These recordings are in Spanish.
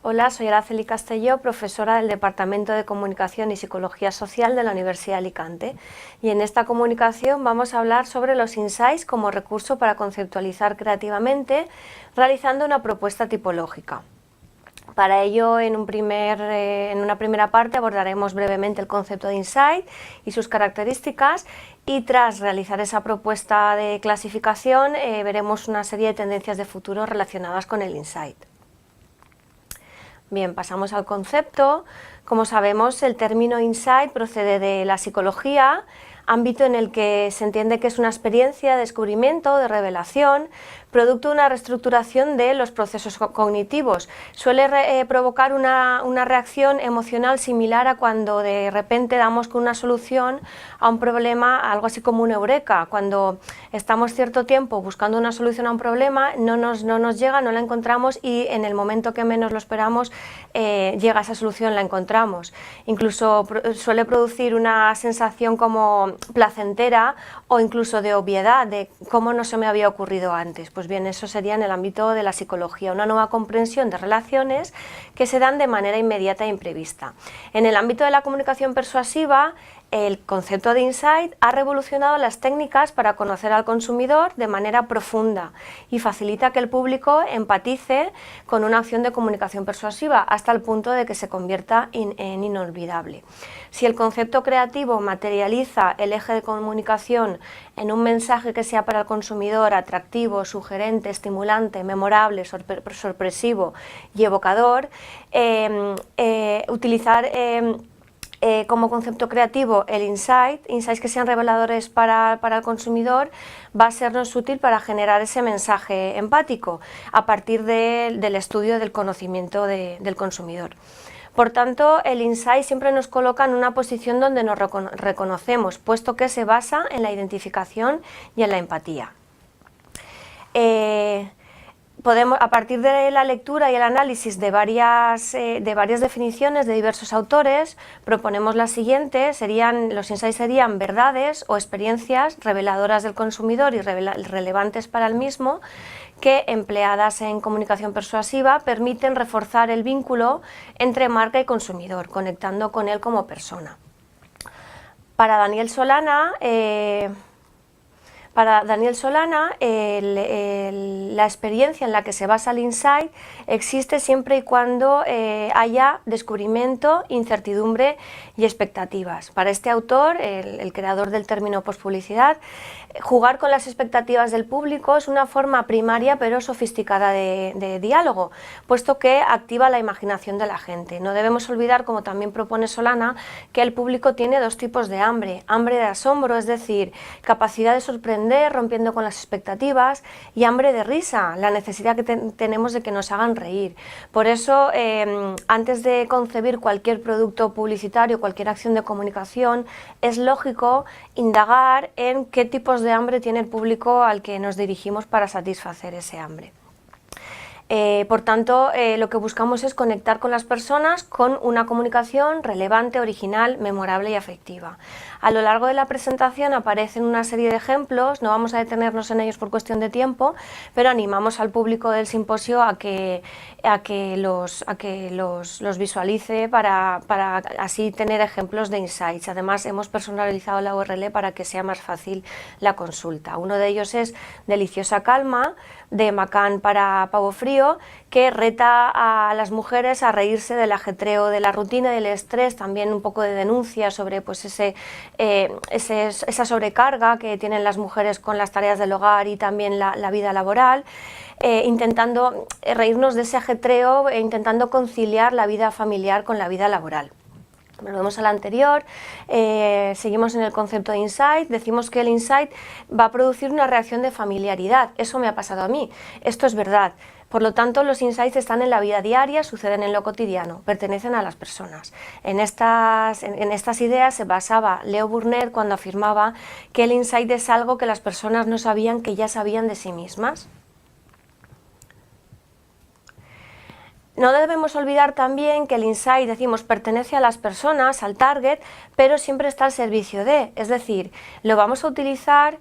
Hola, soy Araceli Castelló, profesora del Departamento de Comunicación y Psicología Social de la Universidad de Alicante. Y en esta comunicación vamos a hablar sobre los insights como recurso para conceptualizar creativamente, realizando una propuesta tipológica. Para ello, en una primera parte abordaremos brevemente el concepto de insight y sus características, y tras realizar esa propuesta de clasificación veremos una serie de tendencias de futuro relacionadas con el insight. Bien, pasamos al concepto. Como sabemos, el término insight procede de la psicología, ámbito en el que se entiende que es una experiencia de descubrimiento, de revelación, producto de una reestructuración de los procesos cognitivos. Suele provocar una reacción emocional similar a cuando de repente damos con una solución a un problema, algo así como un eureka. Cuando estamos cierto tiempo buscando una solución a un problema, no nos llega, no la encontramos, y en el momento que menos lo esperamos llega esa solución, la encontramos. Incluso suele producir una sensación como placentera o incluso de obviedad, de cómo no se me había ocurrido antes. Pues bien, eso sería en el ámbito de la psicología, una nueva comprensión de relaciones que se dan de manera inmediata e imprevista. En el ámbito de la comunicación persuasiva, el concepto de insight ha revolucionado las técnicas para conocer al consumidor de manera profunda y facilita que el público empatice con una acción de comunicación persuasiva hasta el punto de que se convierta en inolvidable. Si el concepto creativo materializa el eje de comunicación en un mensaje que sea para el consumidor atractivo, sugerente, estimulante, memorable, sorpresivo y evocador, utilizar como concepto creativo el insights que sean reveladores para el consumidor, va a sernos útil para generar ese mensaje empático a partir del estudio del conocimiento del consumidor. Por tanto, el insight siempre nos coloca en una posición donde nos reconocemos, puesto que se basa en la identificación y en la empatía. A partir de la lectura y el análisis de varias definiciones de diversos autores, proponemos las siguientes. Los insights serían verdades o experiencias reveladoras del consumidor y relevantes para el mismo, que, empleadas en comunicación persuasiva, permiten reforzar el vínculo entre marca y consumidor, conectando con él como persona. Para Daniel Solana, la experiencia en la que se basa el insight existe siempre y cuando haya descubrimiento, incertidumbre y expectativas. Para este autor, el creador del término postpublicidad, jugar con las expectativas del público es una forma primaria pero sofisticada de diálogo, puesto que activa la imaginación de la gente. No debemos olvidar, como también propone Solana, que el público tiene dos tipos de hambre: hambre de asombro, es decir, capacidad de sorprender rompiendo con las expectativas, y hambre de risa, la necesidad que tenemos de que nos hagan reír. Por eso, antes de concebir cualquier producto publicitario, cualquier acción de comunicación, es lógico indagar en qué tipos de hambre tiene el público al que nos dirigimos para satisfacer ese hambre. Por tanto, lo que buscamos es conectar con las personas con una comunicación relevante, original, memorable y afectiva. A lo largo de la presentación aparecen una serie de ejemplos, no vamos a detenernos en ellos por cuestión de tiempo, pero animamos al público del simposio a que los visualice para así tener ejemplos de insights. Además, hemos personalizado la URL para que sea más fácil la consulta. Uno de ellos es Deliciosa Calma, de Macán para Pavo Frío, que reta a las mujeres a reírse del ajetreo de la rutina y del estrés, también un poco de denuncia sobre pues, esa sobrecarga que tienen las mujeres con las tareas del hogar y también la vida laboral, intentando reírnos de ese ajetreo e intentando conciliar la vida familiar con la vida laboral. Volvemos al anterior, seguimos en el concepto de insight. Decimos que el insight va a producir una reacción de familiaridad. Eso me ha pasado a mí, esto es verdad. Por lo tanto, los insights están en la vida diaria, suceden en lo cotidiano, pertenecen a las personas. En estas ideas se basaba Leo Burnett cuando afirmaba que el insight es algo que las personas no sabían que ya sabían de sí mismas. No debemos olvidar también que el insight, decimos, pertenece a las personas, al target, pero siempre está al servicio de, es decir, lo vamos a utilizar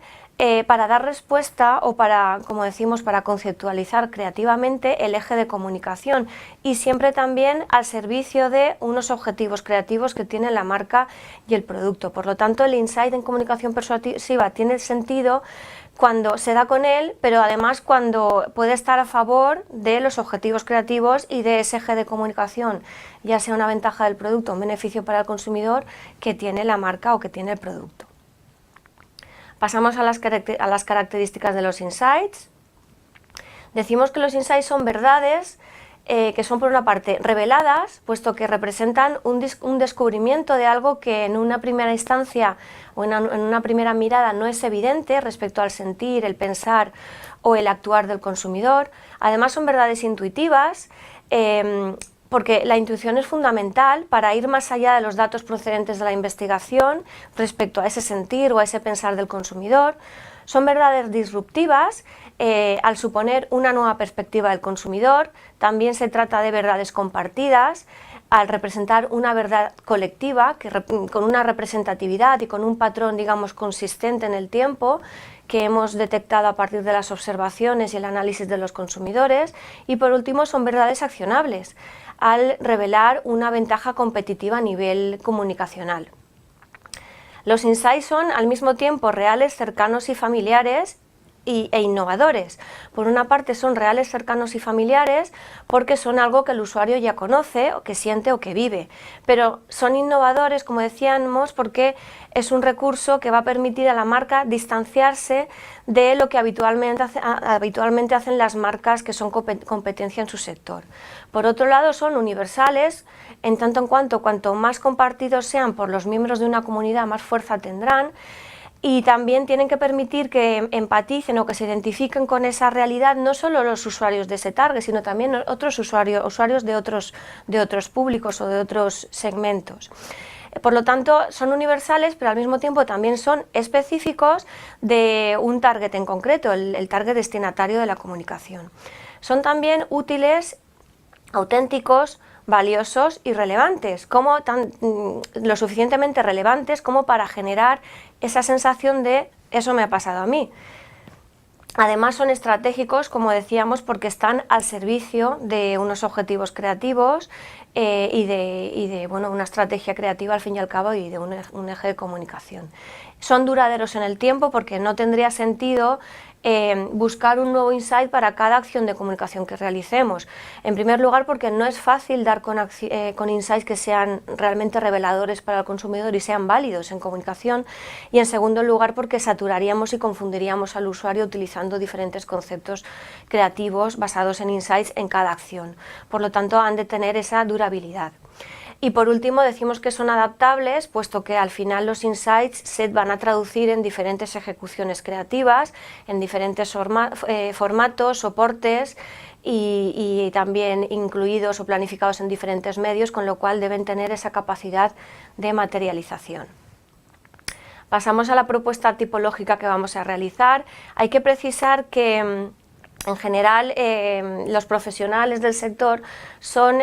para dar respuesta o para, como decimos, para conceptualizar creativamente el eje de comunicación y siempre también al servicio de unos objetivos creativos que tiene la marca y el producto. Por lo tanto, el insight en comunicación persuasiva tiene sentido cuando se da con él, pero además cuando puede estar a favor de los objetivos creativos y de ese eje de comunicación, ya sea una ventaja del producto o un beneficio para el consumidor que tiene la marca o que tiene el producto. Pasamos a las características de los insights. Decimos que los insights son verdades que son por una parte reveladas, puesto que representan un descubrimiento de algo que en una primera instancia o en una primera mirada no es evidente respecto al sentir, el pensar o el actuar del consumidor. Además son verdades intuitivas, porque la intuición es fundamental para ir más allá de los datos procedentes de la investigación respecto a ese sentir o a ese pensar del consumidor. Son verdades disruptivas al suponer una nueva perspectiva del consumidor. También se trata de verdades compartidas al representar una verdad colectiva con una representatividad y con un patrón, digamos, consistente en el tiempo que hemos detectado a partir de las observaciones y el análisis de los consumidores. Y por último son verdades accionables al revelar una ventaja competitiva a nivel comunicacional. Los insights son al mismo tiempo reales, cercanos y familiares e innovadores. Por una parte son reales, cercanos y familiares porque son algo que el usuario ya conoce, o que siente o que vive, pero son innovadores, como decíamos, porque es un recurso que va a permitir a la marca distanciarse de lo que habitualmente hacen las marcas que son competencia en su sector. Por otro lado son universales, en tanto en cuanto más compartidos sean por los miembros de una comunidad, más fuerza tendrán. Y también tienen que permitir que empaticen o que se identifiquen con esa realidad no solo los usuarios de ese target, sino también otros usuarios de otros públicos o de otros segmentos. Por lo tanto, son universales, pero al mismo tiempo también son específicos de un target en concreto, el target destinatario de la comunicación. Son también útiles, auténticos, valiosos y relevantes, lo suficientemente relevantes como para generar esa sensación de eso me ha pasado a mí. Además son estratégicos, como decíamos, porque están al servicio de unos objetivos creativos y de una estrategia creativa al fin y al cabo y de un eje de comunicación. Son duraderos en el tiempo porque no tendría sentido buscar un nuevo insight para cada acción de comunicación que realicemos. En primer lugar porque no es fácil dar con insights que sean realmente reveladores para el consumidor y sean válidos en comunicación, y en segundo lugar porque saturaríamos y confundiríamos al usuario utilizando diferentes conceptos creativos basados en insights en cada acción. Por lo tanto han de tener esa durabilidad. Y por último decimos que son adaptables, puesto que al final los insights se van a traducir en diferentes ejecuciones creativas, en diferentes formatos, soportes y también incluidos o planificados en diferentes medios, con lo cual deben tener esa capacidad de materialización. Pasamos a la propuesta tipológica que vamos a realizar. Hay que precisar que en general, los profesionales del sector son,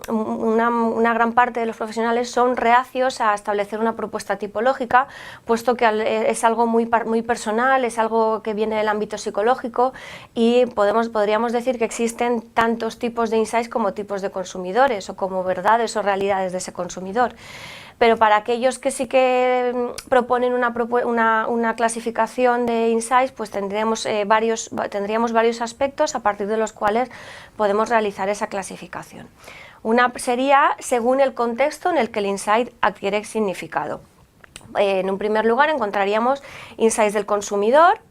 una gran parte de los profesionales son reacios a establecer una propuesta tipológica, puesto que es algo muy personal, es algo que viene del ámbito psicológico y podríamos decir que existen tantos tipos de insights como tipos de consumidores o como verdades o realidades de ese consumidor. Pero para aquellos que sí que proponen una clasificación de insights, pues tendríamos varios aspectos a partir de los cuales podemos realizar esa clasificación. Una sería según el contexto en el que el insight adquiere significado. En un primer lugar encontraríamos insights del consumidor.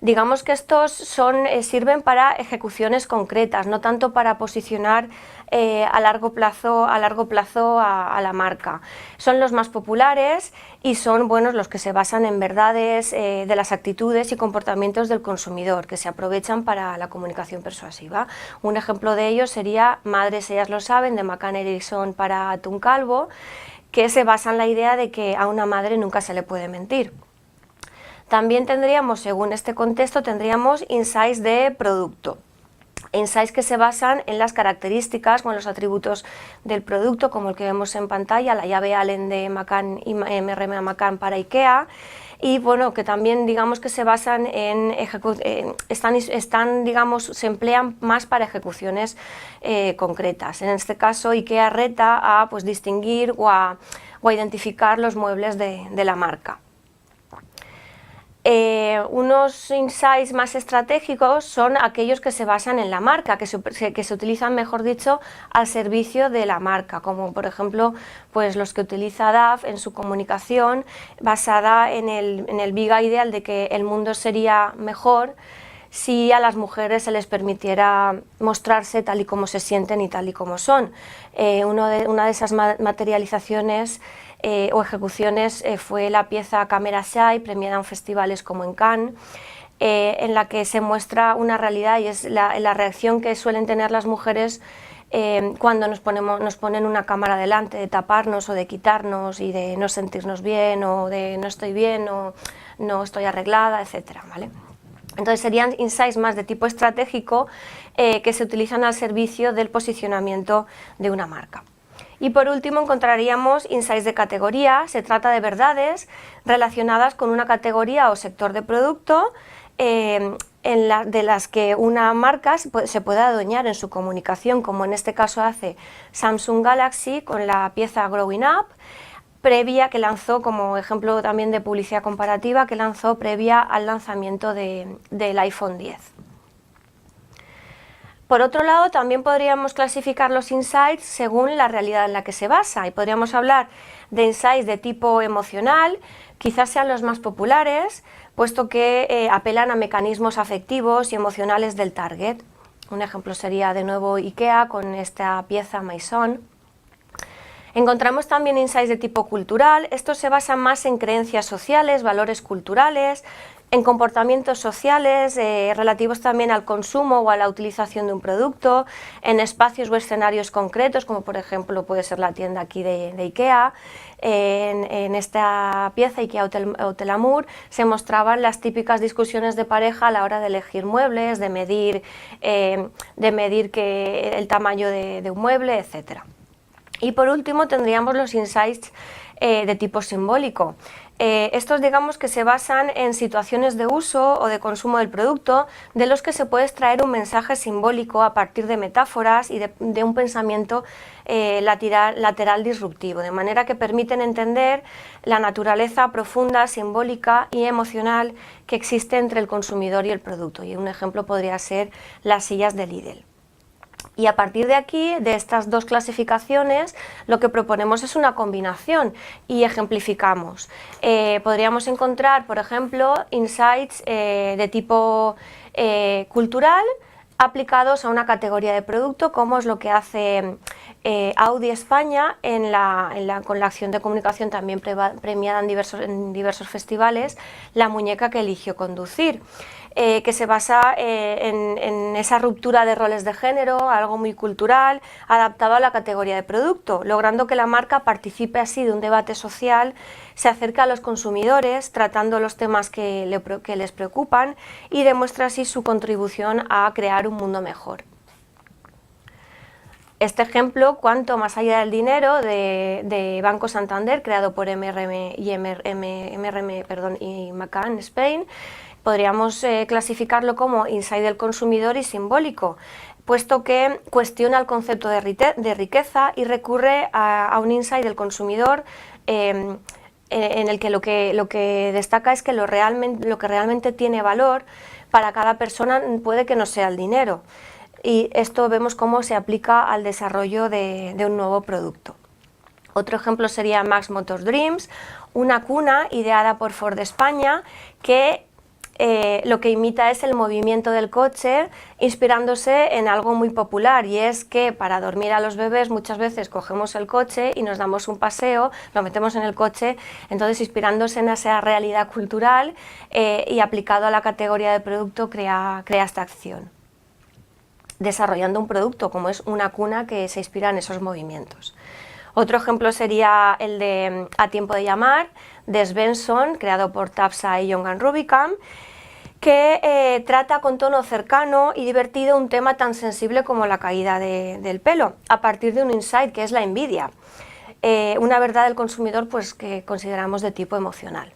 Digamos que estos sirven para ejecuciones concretas, no tanto para posicionar a largo plazo a la marca. Son los más populares y son los que se basan en verdades de las actitudes y comportamientos del consumidor, que se aprovechan para la comunicación persuasiva. Un ejemplo de ello sería Madres ellas lo saben, de McCann Erickson para Atún Calvo, que se basa en la idea de que a una madre nunca se le puede mentir. También tendríamos, según este contexto, insights de producto. Insights que se basan en las características o en los atributos del producto, como el que vemos en pantalla, la llave Allen de McCann y MRM McCann para IKEA, y bueno, que también digamos que se basan en digamos, se emplean más para ejecuciones concretas. En este caso, IKEA reta a pues distinguir o a identificar los muebles de la marca. Unos insights más estratégicos son aquellos que se basan en la marca, que se utilizan, mejor dicho, al servicio de la marca, como por ejemplo pues los que utiliza DAF en su comunicación basada en el Big Ideal de que el mundo sería mejor si a las mujeres se les permitiera mostrarse tal y como se sienten y tal y como son. Una de esas materializaciones o ejecuciones fue la pieza Camera Shy, premiada en festivales como en Cannes, en la que se muestra una realidad y es la reacción que suelen tener las mujeres cuando nos ponen una cámara delante, de taparnos o de quitarnos y de no sentirnos bien o de no estoy bien o no estoy arreglada, etcétera, ¿vale? Entonces serían insights más de tipo estratégico que se utilizan al servicio del posicionamiento de una marca. Y por último encontraríamos insights de categoría. Se trata de verdades relacionadas con una categoría o sector de producto de las que una marca se puede adueñar en su comunicación, como en este caso hace Samsung Galaxy con la pieza Growing Up, previa que lanzó, como ejemplo también de publicidad comparativa, que lanzó previa al lanzamiento del iPhone X. Por otro lado, también podríamos clasificar los insights según la realidad en la que se basa y podríamos hablar de insights de tipo emocional, quizás sean los más populares, puesto que apelan a mecanismos afectivos y emocionales del target. Un ejemplo sería de nuevo IKEA con esta pieza Maison. Encontramos también insights de tipo cultural. Estos se basan más en creencias sociales, valores culturales, en comportamientos sociales relativos también al consumo o a la utilización de un producto, en espacios o escenarios concretos, como por ejemplo puede ser la tienda aquí de IKEA. En esta pieza IKEA Hotel Amour se mostraban las típicas discusiones de pareja a la hora de elegir muebles, de medir el tamaño de un mueble, etcétera. Y por último tendríamos los insights de tipo simbólico. Estos digamos que se basan en situaciones de uso o de consumo del producto de los que se puede extraer un mensaje simbólico a partir de metáforas y de un pensamiento lateral disruptivo, de manera que permiten entender la naturaleza profunda, simbólica y emocional que existe entre el consumidor y el producto. Y un ejemplo podría ser las sillas de Lidl. Y a partir de aquí, de estas dos clasificaciones, lo que proponemos es una combinación y ejemplificamos. Podríamos encontrar, por ejemplo, insights de tipo cultural aplicados a una categoría de producto, como es lo que hace Audi España con la acción de comunicación también premiada en diversos festivales, La muñeca que eligió conducir. Que se basa en esa ruptura de roles de género, algo muy cultural, adaptado a la categoría de producto, logrando que la marca participe así de un debate social, se acerca a los consumidores, tratando los temas que les preocupan y demuestra así su contribución a crear un mundo mejor. Este ejemplo, Cuánto más allá del dinero, de Banco Santander, creado por MRM y McCann Spain, podríamos clasificarlo como insight del consumidor y simbólico, puesto que cuestiona el concepto de riqueza y recurre a un insight del consumidor en el que lo que destaca es que lo que realmente tiene valor para cada persona puede que no sea el dinero. Y esto vemos cómo se aplica al desarrollo de un nuevo producto. Otro ejemplo sería Max Motors Dreams, una cuna ideada por Ford España que lo que imita es el movimiento del coche, inspirándose en algo muy popular, y es que para dormir a los bebés muchas veces cogemos el coche y nos damos un paseo, lo metemos en el coche. Entonces, inspirándose en esa realidad cultural y aplicado a la categoría de producto, crea esta acción, desarrollando un producto como es una cuna que se inspira en esos movimientos. Otro ejemplo sería el de A tiempo de llamar, de Svensson, creado por Tapsa y John Rubicam, que trata con tono cercano y divertido un tema tan sensible como la caída del pelo, a partir de un insight que es la envidia, una verdad del consumidor pues, que consideramos de tipo emocional.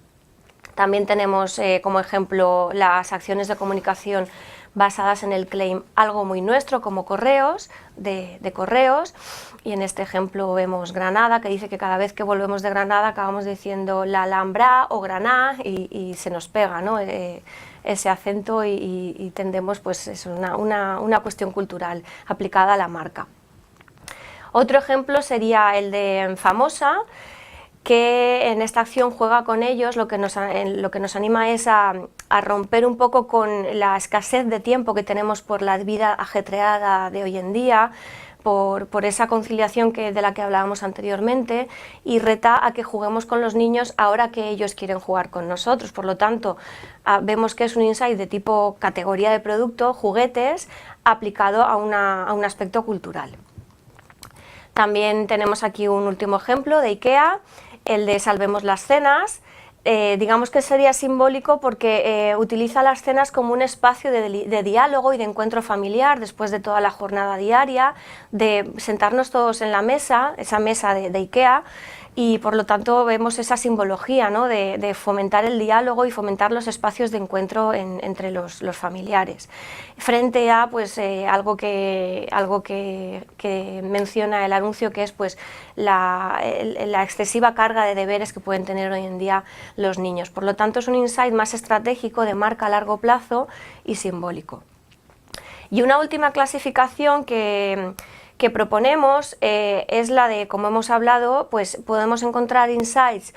También tenemos como ejemplo las acciones de comunicación basadas en el claim algo muy nuestro, como correos, de correos, y en este ejemplo vemos Granada, que dice que cada vez que volvemos de Granada acabamos diciendo la Alhambra o Graná, y se nos pega, ¿no? Ese acento y tendemos, pues es una cuestión cultural aplicada a la marca. Otro ejemplo sería el de Famosa, que en esta acción juega con ellos, lo que nos anima es a romper un poco con la escasez de tiempo que tenemos por la vida ajetreada de hoy en día, por esa conciliación de la que hablábamos anteriormente, y reta a que juguemos con los niños ahora que ellos quieren jugar con nosotros. Por lo tanto, vemos que es un insight de tipo categoría de producto, juguetes, aplicado a un aspecto cultural. También tenemos aquí un último ejemplo de IKEA, el de Salvemos las cenas. Digamos que sería simbólico porque utiliza las cenas como un espacio de diálogo y de encuentro familiar después de toda la jornada diaria, de sentarnos todos en la mesa, esa mesa de IKEA, y por lo tanto vemos esa simbología, ¿no? de fomentar el diálogo y fomentar los espacios de encuentro entre los familiares, frente a pues, algo que menciona el anuncio, que es pues, la excesiva carga de deberes que pueden tener hoy en día los niños. Por lo tanto, es un insight más estratégico, de marca a largo plazo y simbólico. Y una última clasificación que proponemos es la de, como hemos hablado, pues podemos encontrar insights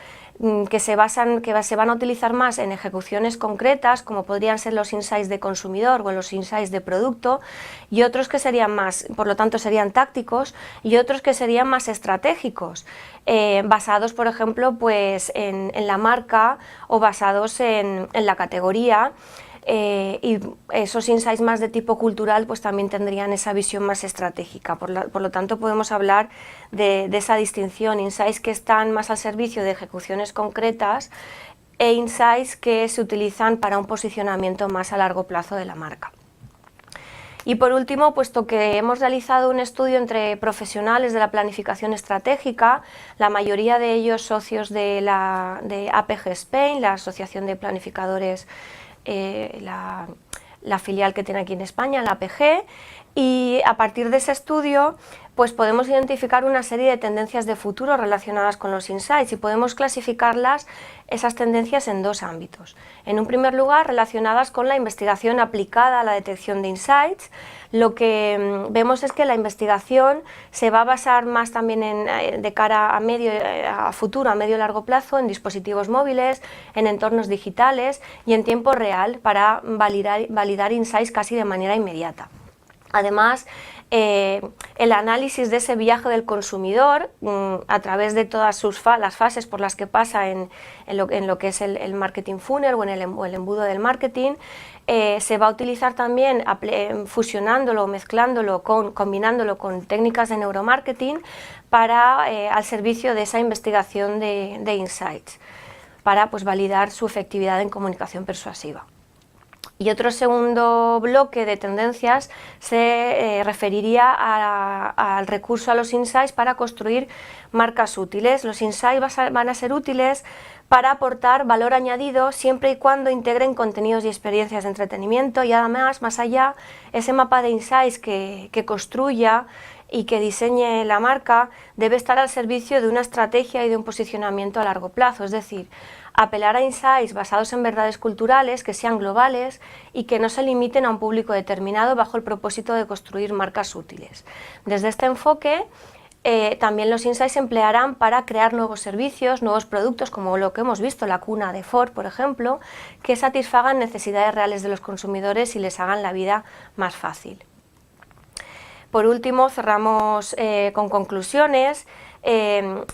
que se van a utilizar más en ejecuciones concretas, como podrían ser los insights de consumidor o los insights de producto, y otros que serían más, por lo tanto serían tácticos, y otros que serían más estratégicos, basados por ejemplo pues en la marca o basados en la categoría. Y esos insights más de tipo cultural pues también tendrían esa visión más estratégica. Por lo tanto podemos hablar de esa distinción, insights que están más al servicio de ejecuciones concretas e insights que se utilizan para un posicionamiento más a largo plazo de la marca. Y por último, puesto que hemos realizado un estudio entre profesionales de la planificación estratégica, la mayoría de ellos socios de APG Spain, la Asociación de Planificadores, la filial que tiene aquí en España, la APG, y a partir de ese estudio pues podemos identificar una serie de tendencias de futuro relacionadas con los insights, y podemos clasificarlas, esas tendencias, en dos ámbitos. En un primer lugar, relacionadas con la investigación aplicada a la detección de insights. Lo que vemos es que la investigación se va a basar más también de cara a futuro, a medio y largo plazo, en dispositivos móviles, en entornos digitales y en tiempo real, para validar insights casi de manera inmediata. Además, el análisis de ese viaje del consumidor a través de todas las fases por las que pasa en lo que es el marketing funnel o en el embudo del marketing, se va a utilizar también fusionándolo, mezclándolo, combinándolo con técnicas de neuromarketing al servicio de esa investigación de insights, para pues, validar su efectividad en comunicación persuasiva. Y otro segundo bloque de tendencias se referiría al recurso a los insights para construir marcas útiles. Los insights van a ser útiles para aportar valor añadido siempre y cuando integren contenidos y experiencias de entretenimiento, y además, más allá, ese mapa de insights que construya y que diseñe la marca debe estar al servicio de una estrategia y de un posicionamiento a largo plazo, es decir, apelar a insights basados en verdades culturales que sean globales y que no se limiten a un público determinado bajo el propósito de construir marcas útiles. Desde este enfoque, también los insights se emplearán para crear nuevos servicios, nuevos productos, como lo que hemos visto, la cuna de Ford, por ejemplo, que satisfagan necesidades reales de los consumidores y les hagan la vida más fácil. Por último, cerramos con conclusiones.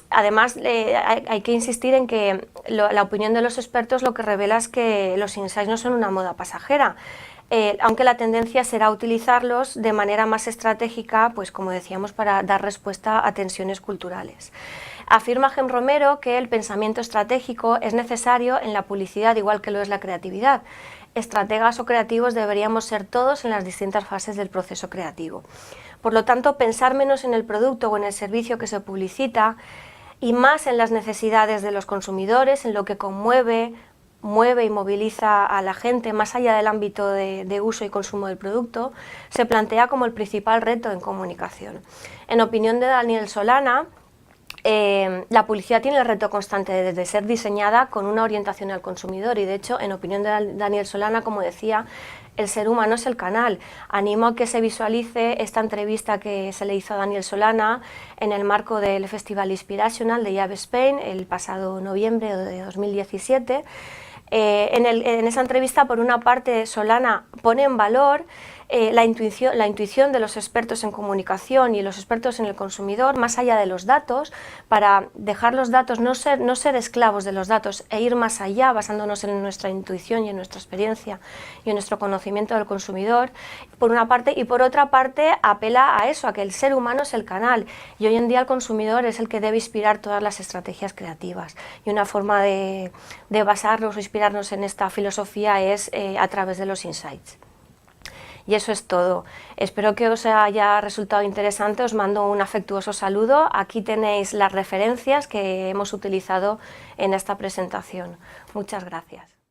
Además, hay que insistir en que la opinión de los expertos lo que revela es que los insights no son una moda pasajera, aunque la tendencia será utilizarlos de manera más estratégica, pues como decíamos, para dar respuesta a tensiones culturales. Afirma Gem Romero que el pensamiento estratégico es necesario en la publicidad, igual que lo es la creatividad. Estrategas o creativos deberíamos ser todos en las distintas fases del proceso creativo. Por lo tanto, pensar menos en el producto o en el servicio que se publicita y más en las necesidades de los consumidores, en lo que conmueve mueve y moviliza a la gente más allá del ámbito de uso y consumo del producto, se plantea como el principal reto en comunicación. En opinión de Daniel Solana, la publicidad tiene el reto constante de ser diseñada con una orientación al consumidor y, de hecho, en opinión de Daniel Solana, como decía, el ser humano es el canal. Animo a que se visualice esta entrevista que se le hizo a Daniel Solana en el marco del Festival Inspirational de Yab Spain el pasado noviembre de 2017. En esa entrevista, por una parte, Solana pone en valor la intuición de los expertos en comunicación y los expertos en el consumidor, más allá de los datos, para dejar los datos, no ser esclavos de los datos e ir más allá, basándonos en nuestra intuición y en nuestra experiencia y en nuestro conocimiento del consumidor, por una parte, y por otra parte apela a eso, a que el ser humano es el canal, y hoy en día el consumidor es el que debe inspirar todas las estrategias creativas, y una forma de basarnos o inspirarnos en esta filosofía es a través de los insights. Y eso es todo. Espero que os haya resultado interesante, os mando un afectuoso saludo. Aquí tenéis las referencias que hemos utilizado en esta presentación. Muchas gracias.